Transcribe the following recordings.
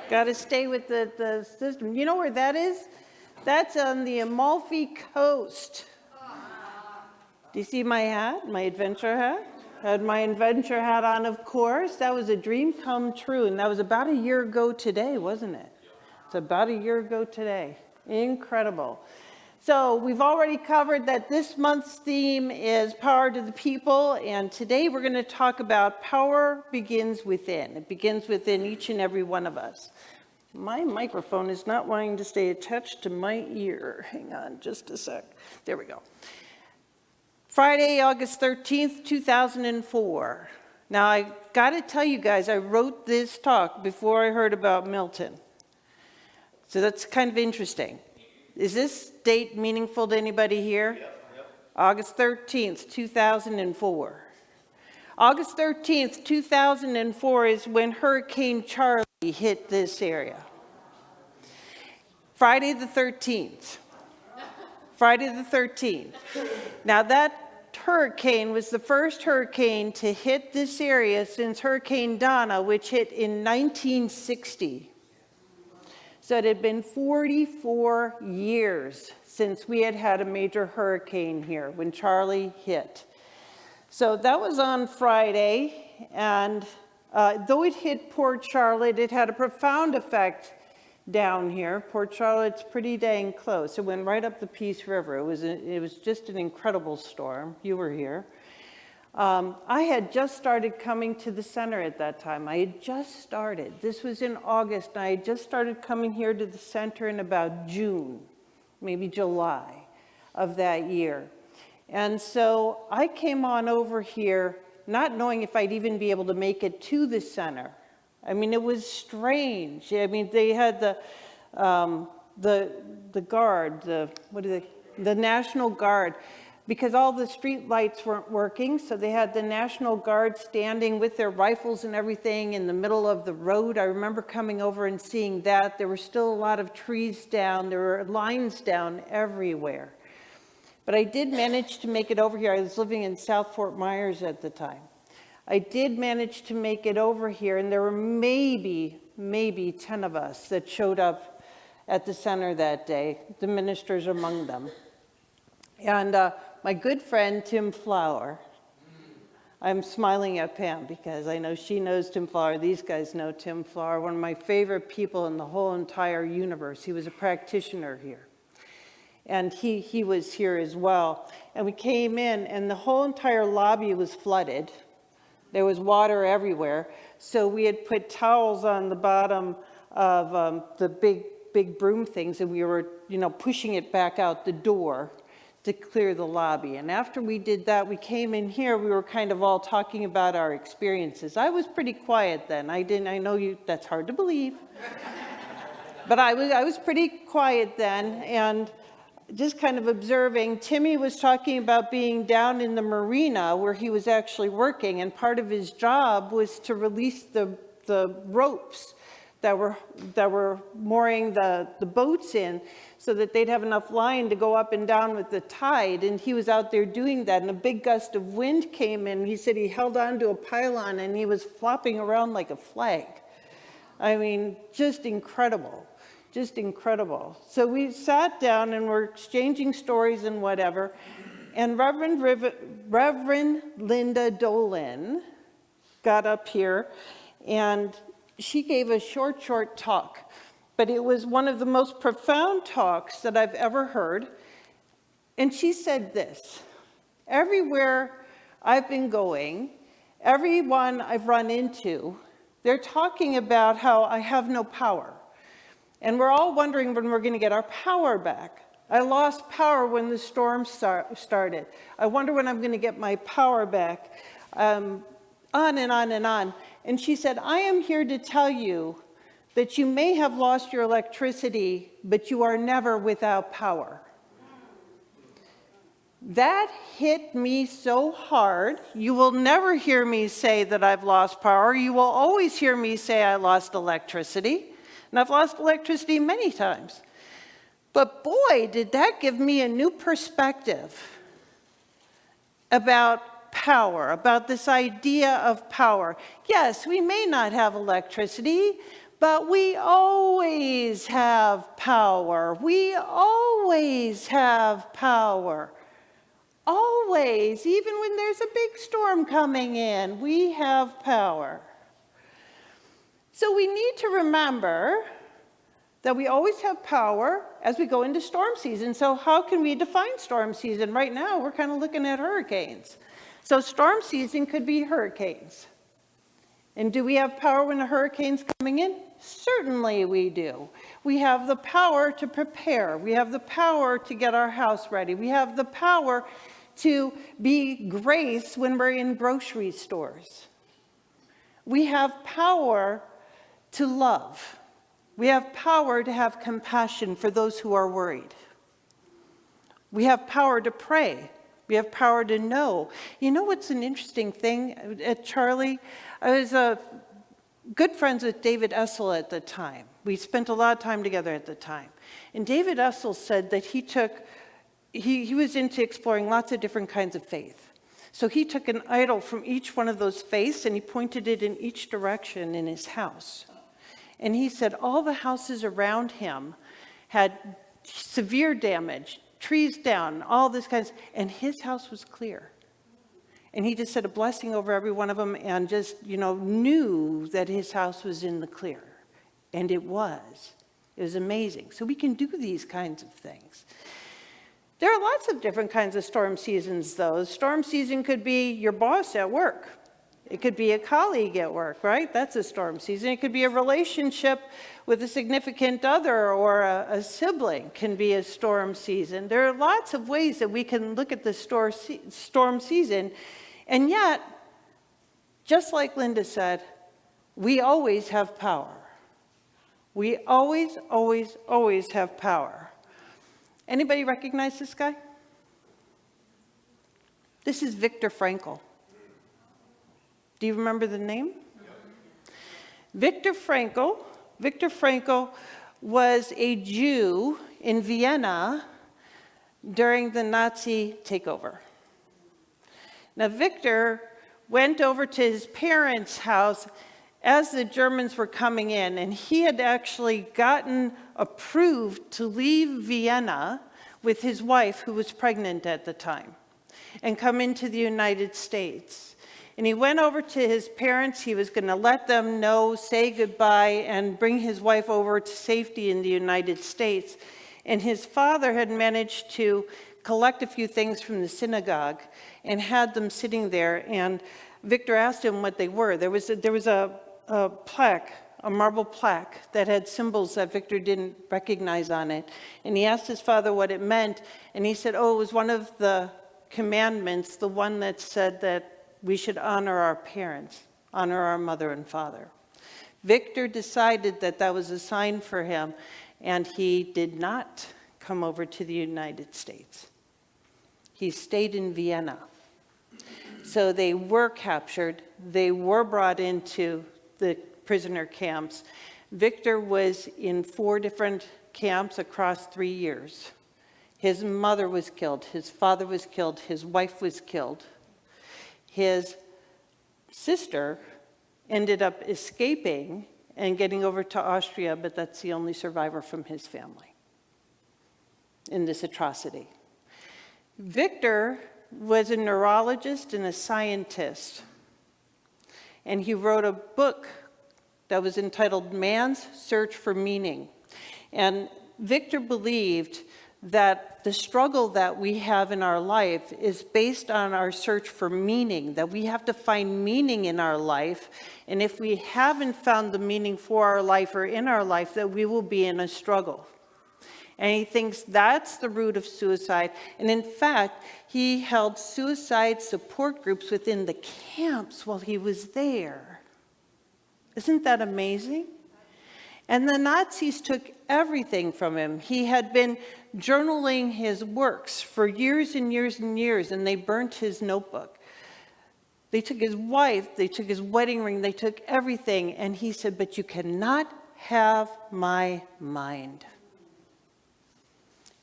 Got to stay with the system. You know where that is? That's on the Amalfi Coast. Do you see my hat, my adventure hat? Had my adventure hat on, of course. That was a dream come true, and that was about a year ago today, wasn't it? It's about a year ago today. Incredible. So we've already covered that this month's theme is power to the people, and today we're going to talk about power begins within. It begins within each and every one of us. My microphone is not wanting to stay attached to my ear. Hang on just a sec. There we go. Friday, August 13th, 2004. Now, I got to tell you guys, I wrote this talk before I heard about Milton. So that's kind of interesting. Is this date meaningful to anybody here? Yep. August 13th, 2004. August 13th, 2004 is when Hurricane Charlie hit this area. Friday the 13th. Friday the 13th. Now that hurricane was the first hurricane to hit this area since Hurricane Donna, which hit in 1960. So it had been 44 years since we had had a major hurricane here when Charlie hit. So that was on Friday, and though it hit Port Charlotte, it had a profound effect down here. Port Charlotte's pretty dang close. It went right up the Peace River. It was just an incredible storm. You were here. I had just started coming to the center at that time. I had just started. This was in August, and I had just started coming here to the center in about June, maybe July of that year. And so I came on over here not knowing if I'd even be able to make it to the center. I mean, it was strange. I mean, they had the guard, the National Guard, because all the street lights weren't working, so they had the National Guard standing with their rifles and everything in the middle of the road. I remember coming over and seeing that. There were still a lot of trees down. There were lines down everywhere. But I did manage to make it over here. I was living in South Fort Myers at the time. I did manage to make it over here, and there were maybe 10 of us that showed up at the center that day, the ministers among them. And my good friend, Tim Flower, I'm smiling at Pam because I know she knows Tim Flower. These guys know Tim Flower, one of my favorite people in the whole entire universe. He was a practitioner here. And he was here as well. And we came in, and the whole entire lobby was flooded. There was water everywhere. So we had put towels on the bottom of the big broom things, and we were, pushing it back out the door to clear the lobby. And after we did that, we came in here, we were kind of all talking about our experiences. I was pretty quiet then. I know that's hard to believe. But I was pretty quiet then, and just kind of observing. Timmy was talking about being down in the marina where he was actually working, and part of his job was to release the ropes that were mooring the boats in so that they'd have enough line to go up and down with the tide. And he was out there doing that, and a big gust of wind came in. He said he held on to a pylon and he was flopping around like a flag. I mean, just incredible. Just incredible. So we sat down and we're exchanging stories and whatever. And Reverend Linda Dolan got up here, and she gave a short talk. But it was one of the most profound talks that I've ever heard. And she said this: everywhere I've been going, everyone I've run into, they're talking about how I have no power. And we're all wondering when we're going to get our power back. I lost power when the storm started. I wonder when I'm going to get my power back. On and on and on. And she said, I am here to tell you that you may have lost your electricity, but you are never without power. That hit me so hard. You will never hear me say that I've lost power. You will always hear me say I lost electricity. And I've lost electricity many times. But boy, did that give me a new perspective about power, about this idea of power. Yes, we may not have electricity, But we always have power. We always have power. Always, even when there's a big storm coming in, we have power. So we need to remember that we always have power as we go into storm season. So how can we define storm season? Right now, we're kind of looking at hurricanes. So storm season could be hurricanes. And do we have power when a hurricane's coming in? Certainly we do. We have the power to prepare. We have the power to get our house ready. We have the power to be grace when we're in grocery stores. We have power to love. We have power to have compassion for those who are worried. We have power to pray. We have power to know. You know what's an interesting thing at Charlie? I was good friends with David Essel at the time. We spent a lot of time together at the time. And David Essel said that he was into exploring lots of different kinds of faith. So he took an idol from each one of those faiths and he pointed it in each direction in his house. And he said all the houses around him had severe damage, trees down, all this kind of, and his house was clear. And he just said a blessing over every one of them and just, knew that his house was in the clear. And it was. It was amazing. So we can do these kinds of things. There are lots of different kinds of storm seasons, though. Storm season could be your boss at work. It could be a colleague at work, right? That's a storm season. It could be a relationship with a significant other or a sibling can be a storm season. There are lots of ways that we can look at the storm season. And yet, just like Linda said, we always have power. We always, always, always have power. Anybody recognize this guy? This is Viktor Frankl. Do you remember the name? Viktor Frankl was a Jew in Vienna during the Nazi takeover. Now, Viktor went over to his parents' house as the Germans were coming in, and he had actually gotten approved to leave Vienna with his wife, who was pregnant at the time, and come into the United States. And he went over to his parents. He was going to let them know, say goodbye, and bring his wife over to safety in the United States. And his father had managed to collect a few things from the synagogue and had them sitting there. And Viktor asked him what they were. There was a plaque, a marble plaque that had symbols that Viktor didn't recognize on it. And he asked his father what it meant. And he said, it was one of the commandments, the one that said that we should honor our parents, honor our mother and father. Viktor decided that that was a sign for him, and he did not come over to the United States. He stayed in Vienna. So they were captured. They were brought into the prisoner camps. Viktor was in 4 different camps across 3 years. His mother was killed. His father was killed. His wife was killed. His sister ended up escaping and getting over to Austria, but that's the only survivor from his family in this atrocity. Viktor was a neurologist and a scientist, and he wrote a book that was entitled Man's Search for Meaning. And Viktor believed that the struggle that we have in our life is based on our search for meaning, that we have to find meaning in our life. And if we haven't found the meaning for our life or in our life, that we will be in a struggle. And he thinks that's the root of suicide. And in fact, he held suicide support groups within the camps while he was there. Isn't that amazing? And the Nazis took everything from him. He had been journaling his works for years and years and years, and they burnt his notebook. They took his wife, they took his wedding ring, they took everything, and he said, but you cannot have my mind.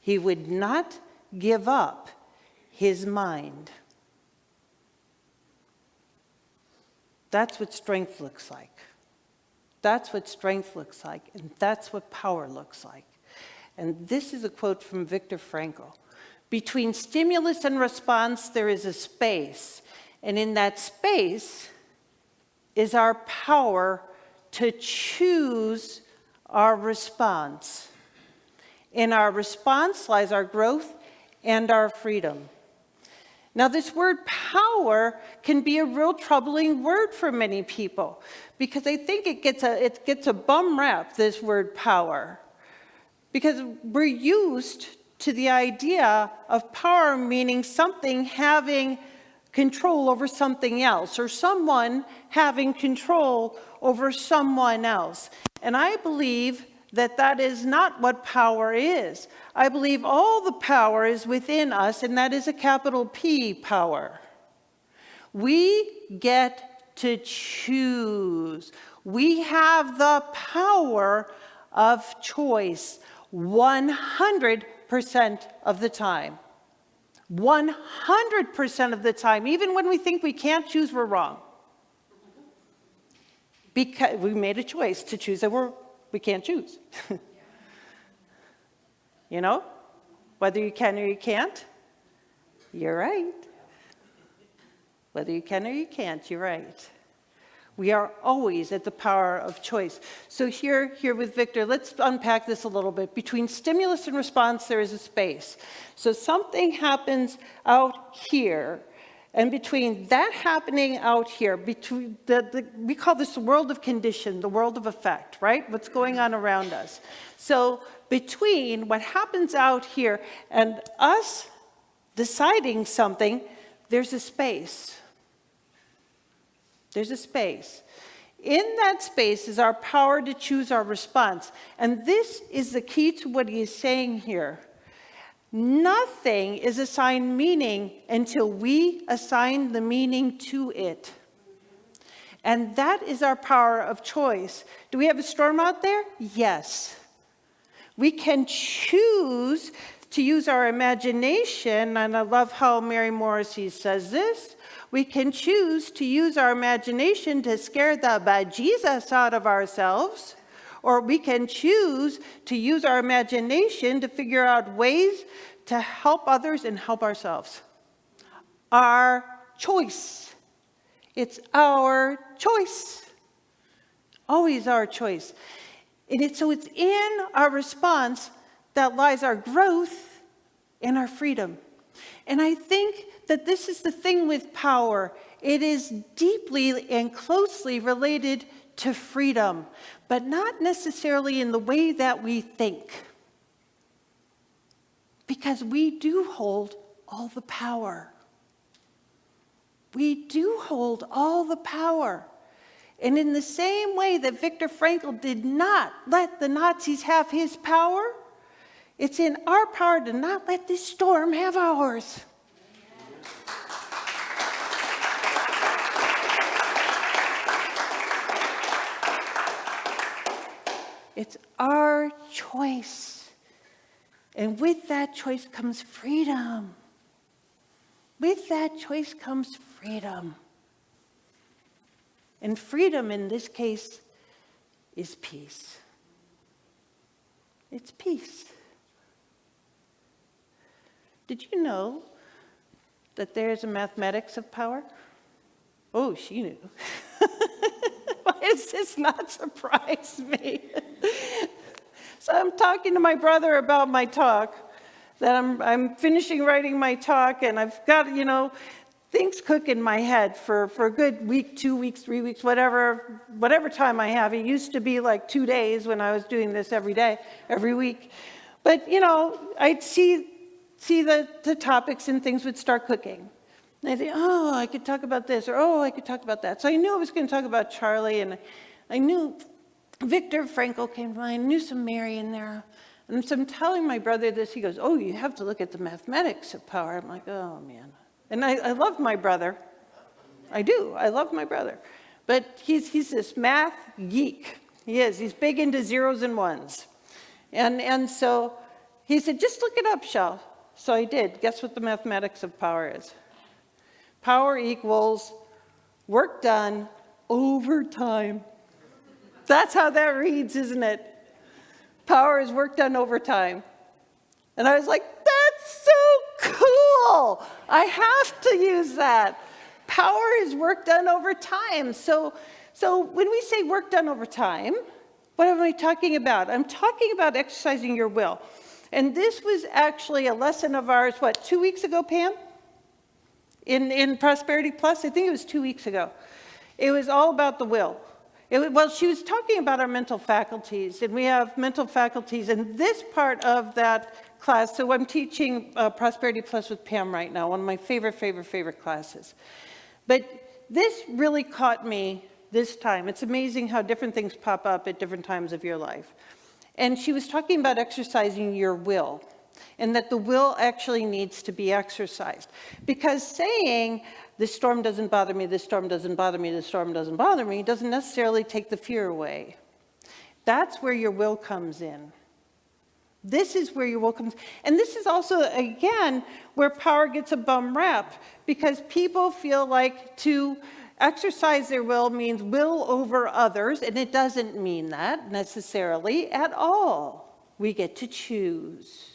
He would not give up his mind. That's what strength looks like. That's what strength looks like, and that's what power looks like. And this is a quote from Viktor Frankl. Between stimulus and response, there is a space. And in that space is our power to choose our response. In our response lies our growth and our freedom. Now, this word power can be a real troubling word for many people because I think it gets a bum rap, this word power. Because we're used to the idea of power meaning something having control over something else, or someone having control over someone else. And I believe that that is not what power is. I believe all the power is within us, and that is a capital P power. We get to choose. We have the power of choice 100% of the time. 100% of the time. Even when we think we can't choose, we're wrong. Because we made a choice to choose that we can't choose. You know? Whether you can or you can't, you're right. Whether you can or you can't, you're right. We are always at the power of choice. So here with Victor, let's unpack this a little bit. Between stimulus and response, there is a space. So something happens out here, and between that happening out here, between we call this the world of condition, the world of effect, right? What's going on around us. So between what happens out here and us deciding something, there's a space. There's a space. In that space is our power to choose our response. And this is the key to what he is saying here. Nothing is assigned meaning until we assign the meaning to it. And that is our power of choice. Do we have a storm out there? Yes. We can choose to use our imagination, and I love how Mary Morrissey says this. We can choose to use our imagination to scare the bejesus out of ourselves, or we can choose to use our imagination to figure out ways to help others and help ourselves. Our choice. It's our choice. Always our choice. So it's in our response that lies our growth and our freedom. And I think that this is the thing with power. It is deeply and closely related to freedom, but not necessarily in the way that we think. Because we do hold all the power. We do hold all the power. And in the same way that Viktor Frankl did not let the Nazis have his power, it's in our power to not let this storm have ours. It's our choice. And with that choice comes freedom. With that choice comes freedom. And freedom in this case is peace. It's peace. Did you know that there's a mathematics of power? Oh, she knew. Why does this not surprise me? So I'm talking to my brother about my talk, that I'm finishing writing my talk, and I've got, things cook in my head for a good week, 2 weeks, 3 weeks, whatever time I have. It used to be like 2 days when I was doing this every day, every week. But, I'd see the topics and things would start cooking. And I'd say, oh, I could talk about this, or oh, I could talk about that. So I knew I was going to talk about Charlie, and I knew Viktor Frankl came to mind, I knew some Mary in there. And so I'm telling my brother this, he goes, oh, you have to look at the mathematics of power. I'm like, oh, man. And I love my brother. I do. I love my brother. But he's this math geek. He is. He's big into zeros and ones. And so he said, just look it up, Shell. So I did. Guess what the mathematics of power is? Power equals work done over time. That's how that reads, isn't it? Power is work done over time. And I was like, that's so cool. I have to use that. Power is work done over time. So when we say work done over time, what am I talking about? I'm talking about exercising your will. And this was actually a lesson of ours, 2 weeks ago, Pam? In Prosperity Plus? I think it was 2 weeks ago. It was all about the will. Well, she was talking about our mental faculties, and we have mental faculties in this part of that class. So I'm teaching Prosperity Plus with Pam right now, one of my favorite classes. But this really caught me this time. It's amazing how different things pop up at different times of your life. And she was talking about exercising your will, and that the will actually needs to be exercised. Because saying, this storm doesn't bother me, this storm doesn't bother me, this storm doesn't bother me, doesn't necessarily take the fear away. That's where your will comes in. This is where your will comes. And this is also, again, where power gets a bum rap, because people feel like to exercise their will means will over others, and it doesn't mean that necessarily at all. We get to choose.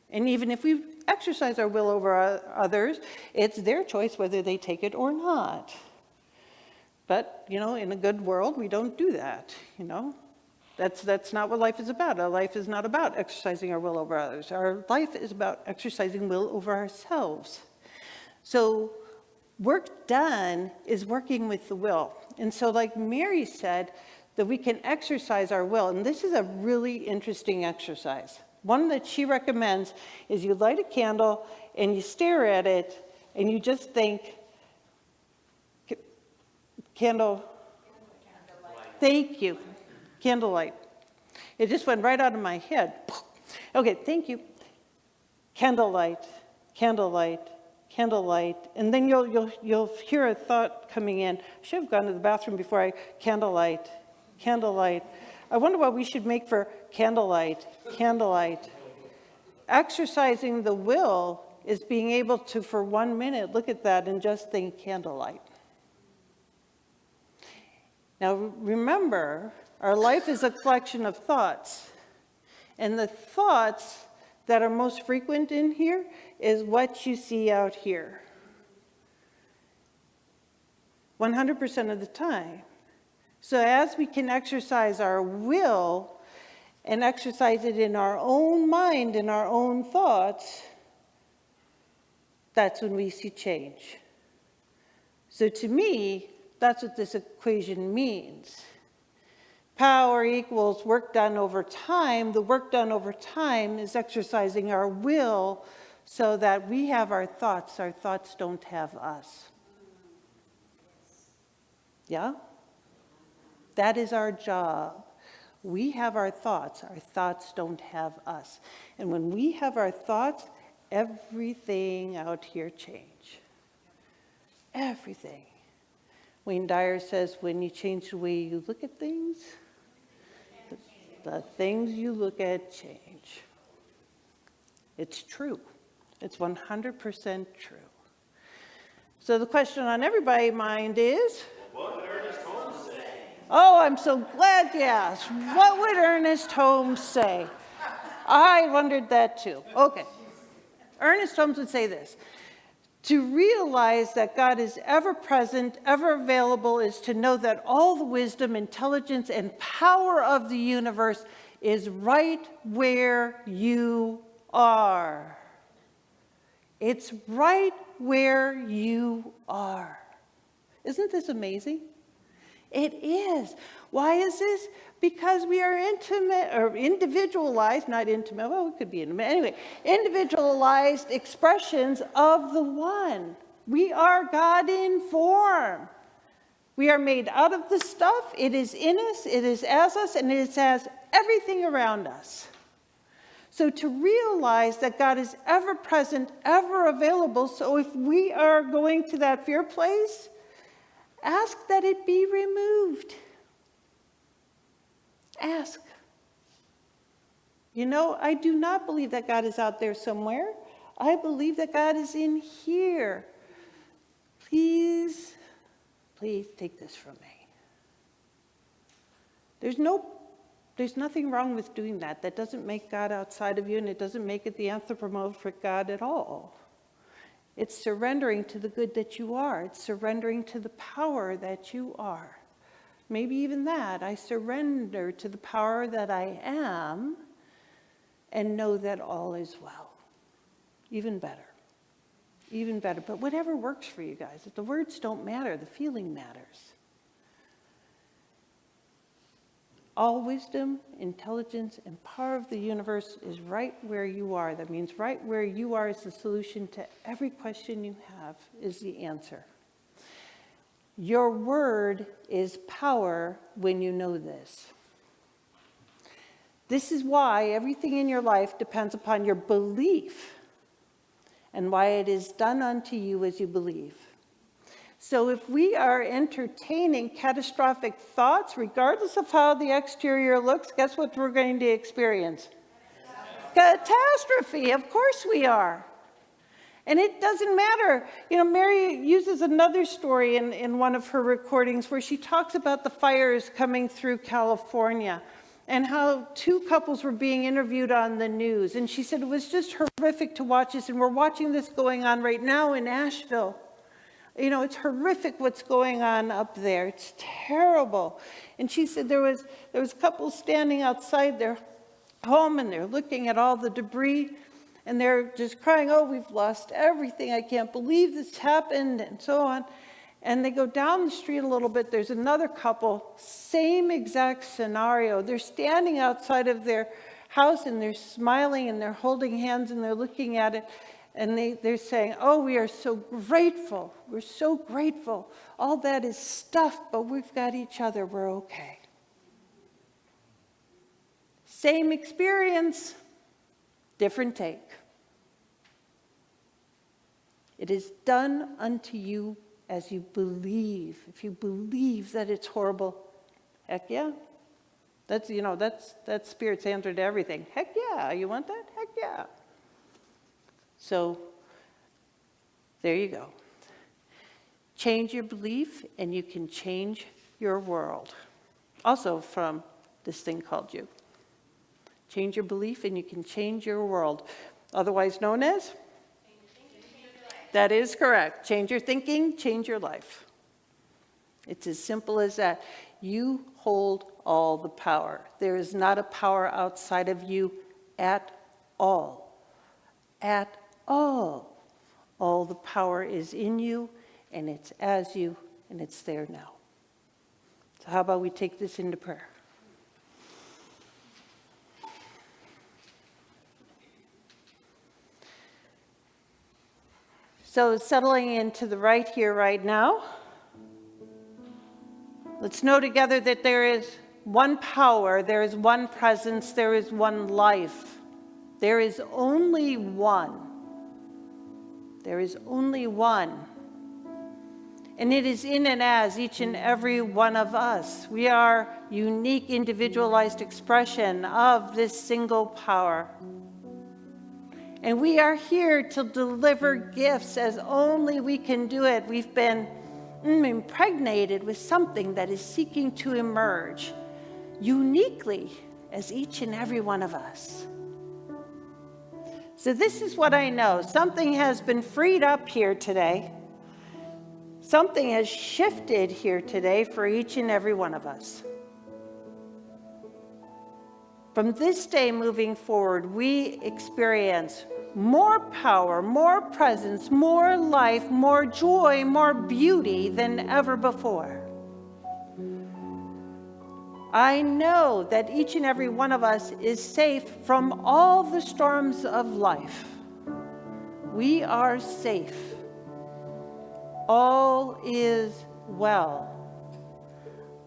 And even if we exercise our will over others, it's their choice whether they take it or not. But, in a good world, we don't do that, That's not what life is about. Our life is not about exercising our will over others. Our life is about exercising will over ourselves. So work done is working with the will. And so like Mary said, that we can exercise our will. And this is a really interesting exercise. One that she recommends is you light a candle and you stare at it and you just think, candle. Thank you. Candlelight. It just went right out of my head. Okay, thank you. Candlelight, candlelight, candlelight. And then you'll hear a thought coming in. I should have gone to the bathroom before candlelight, candlelight. I wonder what we should make for candlelight, candlelight. Exercising the will is being able to, for 1 minute, look at that and just think candlelight. Now remember, our life is a collection of thoughts. And the thoughts that are most frequent in here is what you see out here. 100% of the time. So as we can exercise our will and exercise it in our own mind, in our own thoughts, that's when we see change. So to me, that's what this equation means. Power equals work done over time. The work done over time is exercising our will so that we have our thoughts don't have us. Yeah? That is our job. We have our thoughts don't have us. And when we have our thoughts, everything out here change. Everything. Wayne Dyer says, when you change the way you look at things, the things you look at change. It's true. It's 100% true. So the question on everybody's mind is, what would Ernest Holmes say? Oh, I'm so glad you asked. What would Ernest Holmes say? I wondered that too. Okay. Ernest Holmes would say this. To realize that God is ever present, ever available, is to know that all the wisdom, intelligence, and power of the universe is right where you are. It's right where you are. Isn't this amazing? It is. Why is this? Because we are intimate, or individualized, not intimate, well, it could be intimate. Anyway, individualized expressions of the one. We are God in form. We are made out of the stuff. It is in us, it is as us, and it is as everything around us. So to realize that God is ever present, ever available, so if we are going to that fear place, ask that it be removed. Ask. I do not believe that God is out there somewhere. I believe that God is in here. Please take this from me. There's nothing wrong with doing that. That doesn't make God outside of you, and it doesn't make it the anthropomorphic God at all. It's surrendering to the good that you are. It's surrendering to the power that you are. Maybe even that. I surrender to the power that I am and know that all is well. Even better. Even better. But whatever works for you guys. The words don't matter. The feeling matters. All wisdom, intelligence, and power of the universe is right where you are. That means right where you are is the solution to every question you have, is the answer. Your word is power when you know this. This is why everything in your life depends upon your belief and why it is done unto you as you believe. So if we are entertaining catastrophic thoughts, regardless of how the exterior looks, guess what we're going to experience? Catastrophe, of course we are. And it doesn't matter. You know, Mary uses another story in one of her recordings where she talks about the fires coming through California and how two couples were being interviewed on the news. And she said it was just horrific to watch this, and we're watching this going on right now in Asheville. You know, it's horrific what's going on up there. It's terrible. And she said there was couples standing outside their home, and they're looking at all the debris, and they're just crying, oh, we've lost everything. I can't believe this happened, and so on. And they go down the street a little bit. There's another couple, same exact scenario. They're standing outside of their house, and they're smiling, and they're holding hands, and they're looking at it. And they're saying, oh, we are so grateful. We're so grateful. All that is stuff, but we've got each other. We're okay. Same experience, different take. It is done unto you as you believe. If you believe that it's horrible, heck yeah. That's Spirit's answer to everything. Heck yeah. You want that? Heck yeah. So, there you go. Change your belief and you can change your world. Also from this thing called you. Change your belief and you can change your world. Otherwise known as? That is correct. Change your thinking, change your life. It's as simple as that. You hold all the power. There is not a power outside of you at all. At all. All the power is in you, and it's as you, and it's there now. So how about we take this into prayer? So settling into the right here, right now, let's know together that there is one power, there is one presence, there is one life. There is only one. There is only one. And it is in and as each and every one of us. We are unique, individualized expression of this single power. And we are here to deliver gifts as only we can do it. We've been impregnated with something that is seeking to emerge uniquely as each and every one of us. So this is what I know. Something has been freed up here today. Something has shifted here today for each and every one of us. From this day moving forward, we experience more power, more presence, more life, more joy, more beauty than ever before. I know that each and every one of us is safe from all the storms of life. We are safe. All is well.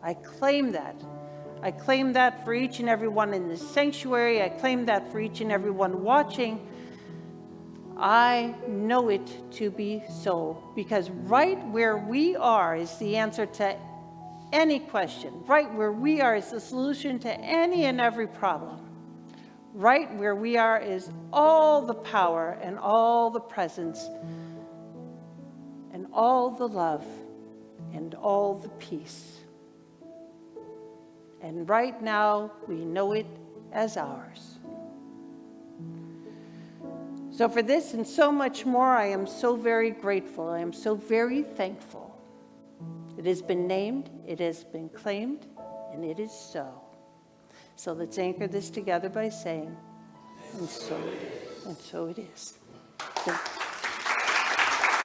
I claim that. I claim that for each and every one in this sanctuary. I claim that for each and every one watching. I know it to be so, because right where we are is the answer to any question. Right where we are is the solution to any and every problem. Right where we are is all the power and all the presence and all the love and all the peace. and right now we know it as ours. So for this and so much more, I am so very grateful. I am so very thankful. It has been named, it has been claimed, and it is so. So let's anchor this together by saying, and so it is. Thank you.